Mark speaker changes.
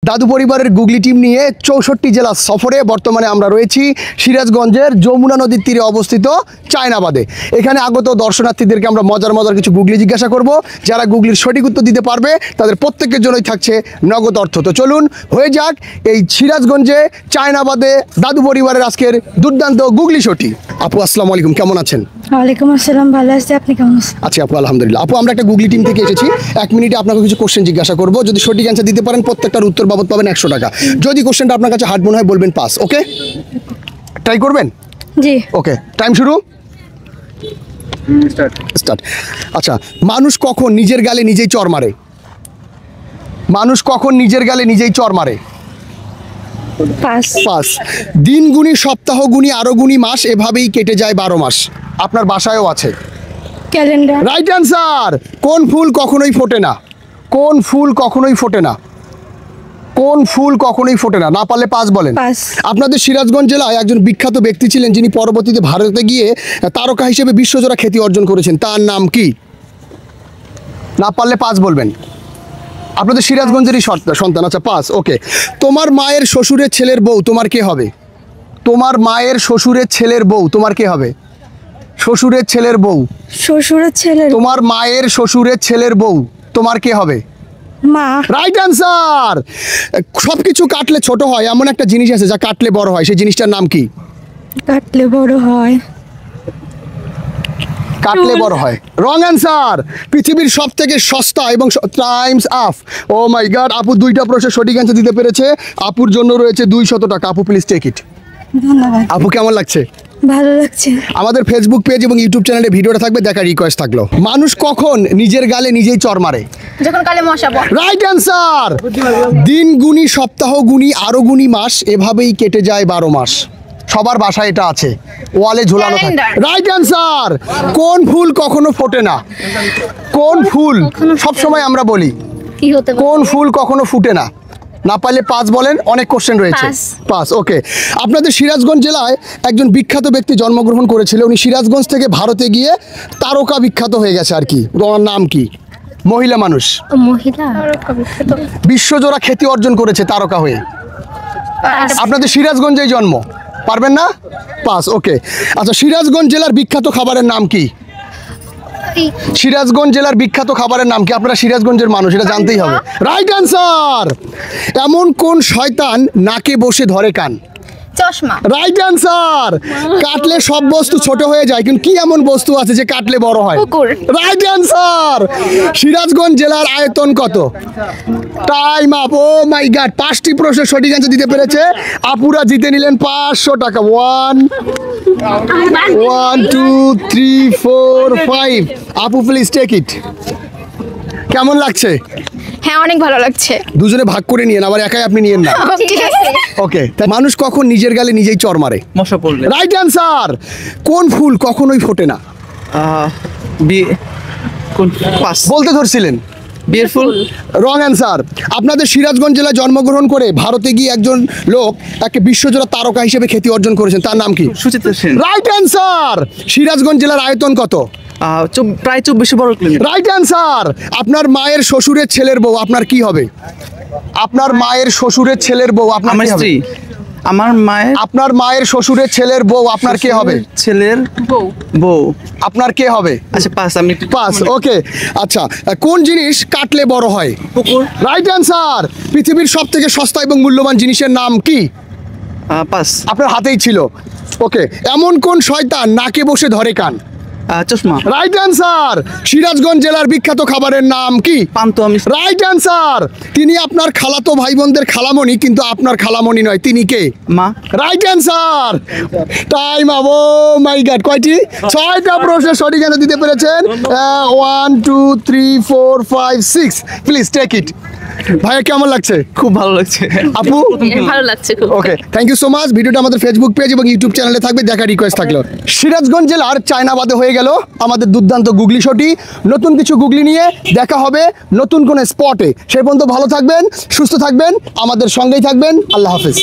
Speaker 1: দাদু পরিবারের গুগলি টিম নিয়ে ৬৪ জেলা সফরে বর্তমানে আমরা রয়েছি সিরাজগঞ্জের যমুনা নদীর তীরে অবস্থিত চায়নাবাদে। এখানে আগত দর্শনার্থীদেরকে আমরা মজার কিছু গুগলি জিজ্ঞাসা করব। যারা গুগলির সঠিক উত্তর দিতে পারবে তাদের প্রত্যেকের জন্যই থাকছে নগদ অর্থ। তো চলুন হয়ে যাক এই সিরাজগঞ্জে চায়নাবাদে দাদু পরিবারের আজকের দুর্দান্ত গুগলি শোটি। আপু আসসালামু আলাইকুম, কেমন আছেন?
Speaker 2: ওয়ালাইকুম আসসালাম, ভালো আছি, আপনি কেমন আছেন?
Speaker 1: আচ্ছা আপু আলহামদুলিল্লাহ। আপু আমরা একটা গুগলি টিম থেকে এসেছি, 1 মিনিটে আপনাকে কিছু কোশ্চেন জিজ্ঞাসা করব। যদি সঠিক অ্যান্সার দিতে পারেন প্রত্যেকটার উত্তর বাবদ পাবেন 100 টাকা। যদি কোশ্চেনটা আপনার কাছে হার্ড মনে হয় বলবেন পাস। ওকে, ট্রাই করবেন?
Speaker 2: জি।
Speaker 1: ওকে, টাইম শুরু, স্টার্ট। আচ্ছা, মানুষ কখন নিজের গালে নিজেই চড় মারে? মানুষ কখন নিজের গালে নিজেই চড় মারে?
Speaker 2: পাস।
Speaker 1: পাস। দিন গুণী, সপ্তাহ গুণী, আরো গুণী মাস, এভাবেই কেটে যায় 12 মাস। আপনার বাসায়ও আছে।
Speaker 2: ক্যালেন্ডার।
Speaker 1: Right answer. কোন ফুল কখনোই ফোটে না? কোন ফুল কখনোই ফোটে না? কোন ফুল কখনোই ফোটে না? না পারলে পাস বলেন।
Speaker 2: পাস।
Speaker 1: আপনাদের সিরাজগঞ্জ জেলায় একজন বিখ্যাত ব্যক্তি ছিলেন যিনি পরবর্তীতে ভারতে গিয়ে তারকা হিসেবে বিশ্বজোড়া খ্যাতি অর্জন করেছেন, তার নাম কি? না পারলে পাস বলবেন। আপনাদের সিরাজগঞ্জেরই সন্তান। আচ্ছা পাস। ওকে, তোমার মায়ের শ্বশুরের ছেলের বউ তোমার কে হবে? তোমার মায়ের শ্বশুরের ছেলের বউ তোমার কে হবে? শ্বশুরের ছেলের বউ।
Speaker 2: শ্বশুরের ছেলের।
Speaker 1: তোমার মায়ের শ্বশুরের ছেলের বউ তোমার কে হবে?
Speaker 2: মা।
Speaker 1: Right answer. সবকিছু কাটলে ছোট হয়, এমন একটা জিনিস আছে যা কাটলে বড় হয়, সেই জিনিসটার নাম কি?
Speaker 2: কাটলে বড় হয়।
Speaker 1: কাটলে বড় হয়। Wrong answer. পৃথিবীর সব থেকে সস্তা এবং Times up. Oh my god, আপু 2টা প্রশ্নের সঠিক অ্যান্সার দিতে পেরেছে। আপুর জন্য রয়েছে 200 টাকা। আপু প্লিজ টেক ইট।
Speaker 2: ধন্যবাদ।
Speaker 1: আপু কেমন লাগছে?
Speaker 2: ভালো লাগছে।
Speaker 1: আমাদের ফেসবুক পেজ এবং ইউটিউব চ্যানেলে ভিডিওটা থাকবে, দেখার রিকোয়েস্ট থাকলো। মানুষ কখন নিজের গালে নিজেই চড় মারে?
Speaker 2: যখন কালে মশাবো।
Speaker 1: Right answer. দিন গুণী, সপ্তাহ গুণী, আরো গুণী মাস, এভাবেই কেটে যায় 12 মাস। সবার বাসায় এটা আছে, ওয়ালে ঝোলানো থাকে। Right answer. কোন ফুল কখনো ফোটে না? কোন ফুল সব সময় আমরা বলি
Speaker 2: কি হতে পারে?
Speaker 1: কোন ফুল কখনো ফুটে না? না পারলে পাস বলেন, অনেক কোশ্চেন রয়েছে। পাস। ওকে, আপনাদের সিরাজগঞ্জ জেলায় একজন বিখ্যাত ব্যক্তি জন্মগ্রহণ করেছিল। উনি সিরাজগঞ্জ থেকে ভারতে গিয়ে তারকা বিখ্যাত হয়ে গেছে আর কি। ওনার নাম কি? মহিলা মানুষ,
Speaker 2: মহিলা।
Speaker 1: বিশ্বজোড়া খ্যাতি অর্জন করেছে তারকা হয়ে। আপনাদের সিরাজগঞ্জেই জন্ম, পারবেন না? পাস। ওকে, আচ্ছা সিরাজগঞ্জ জেলার বিখ্যাত খাবারের নাম কি? সিরাজগঞ্জ জেলার বিখ্যাত খাবারের নাম কি? আপনারা সিরাজগঞ্জের মানুষ, এটা জানতেই হবে। Right answer. এমন কোন শয়তান নাকে বসে ধরে কান?
Speaker 2: চশমা।
Speaker 1: Right answer. কাটলে সব বস্তু ছোট হয়ে যায়, কিন্তু কি এমন বস্তু আছে যে কাটলে বড় হয়?
Speaker 2: কুকুর।
Speaker 1: Right answer. সিরাজগঞ্জ জেলার আয়তন কত? Time up. Oh my God, 5টি প্রশ্নের সঠিক অ্যান্সার দিতে পেরেছে। আপুরা জিতে নিলেন 500 টাকা। 1 2 3 4 5। আপু প্লিজ টেক ইট। কেমন লাগছে?
Speaker 2: হ্যাঁ, অনেক ভালো লাগছে।
Speaker 1: দুজনে ভাগ করে নিয়েন, আবার একাই আপনি নিয়েন না।
Speaker 2: ঠিক আছে।
Speaker 1: ওকে, মানুষ কখন নিজের গালে নিজেই চড় মারে?
Speaker 3: মশা পড়লে।
Speaker 1: Right answer. কোন ফুল কখনোই ফোটে না?
Speaker 3: পাস।
Speaker 1: বলতে ধরছিলেন
Speaker 3: বিয়ের ফুল।
Speaker 1: Wrong answer. আপনাদের সিরাজগঞ্জ জেলায় জন্মগ্রহণ করে ভারতে গিয়ে একজন লোক একটা বিশ্বজোড়া তারকা হিসেবে খ্যাতি অর্জন করেছেন, তার নাম কি?
Speaker 3: সুচিত্রা সেন।
Speaker 1: Right answer. সিরাজগঞ্জ জেলার আয়তন কত?
Speaker 3: প্রায় 24 বর্গ কিলোমিটার।
Speaker 1: Right answer. আপনার মায়ের শ্বশুরের ছেলের বউ আপনার কি হবে? আপনার মায়ের শ্বশুরের ছেলের বউ আপনার
Speaker 3: আমার
Speaker 1: কি হবে?
Speaker 3: স্ত্রী। আমার মায়ের।
Speaker 1: আপনার মায়ের শ্বশুরের ছেলের বউ আপনার কে হবে?
Speaker 3: ছেলের বউ।
Speaker 1: আপনার কে হবে?
Speaker 3: আচ্ছা পাস। আমি
Speaker 1: পাস। ওকে, আচ্ছা কোন জিনিস কাটলে বড় হয়?
Speaker 3: পুকুর।
Speaker 1: Right answer. পৃথিবীর সব থেকে সস্তা এবং মূল্যবান জিনিসের নাম কি?
Speaker 3: পাস।
Speaker 1: আপনার হাতেই ছিল। ওকে, এমন কোন শয়তান নাকে বসে ধরে কান?
Speaker 3: চশমা।
Speaker 1: Right answer. সিরাজগঞ্জ জেলার বিখ্যাত খাবারের নাম কি?
Speaker 3: পান্তো। আমি
Speaker 1: রাইট অ্যান্সার। তিনি আপনার খালাতো ভাই বোনদের খালামণি, কিন্তু আপনার খালামণি নয়, তিনি কে?
Speaker 3: মা।
Speaker 1: Right answer. Time up. Oh my God, কয়টি? 6টা প্রশ্নের সঠিক অ্যান্সার দিতে পেরেছেন। 1 2 3 4 5 6। Please take it. ভাইয়া কেমন লাগছে?
Speaker 3: খুব ভালো লাগছে।
Speaker 1: আপু
Speaker 2: ভালো লাগছে খুব।
Speaker 1: ওকে, থ্যাংক ইউ সো মাচ। ভিডিওটা আমাদের ফেসবুক পেজ এবং ইউটিউব চ্যানেলে থাকবে, দেখার রিকোয়েস্ট থাকলো। সিরাজগঞ্জ জেলার চায়নাবাদে হয়ে গেল আমাদের দুর্দান্ত গুগলি শোটি। নতুন কিছু গুগলি নিয়ে দেখা হবে নতুন কোনো স্পটে। সেই পর্যন্ত ভালো থাকবেন, সুস্থ থাকবেন, আমাদের সঙ্গেই থাকবেন। আল্লাহ হাফেজ।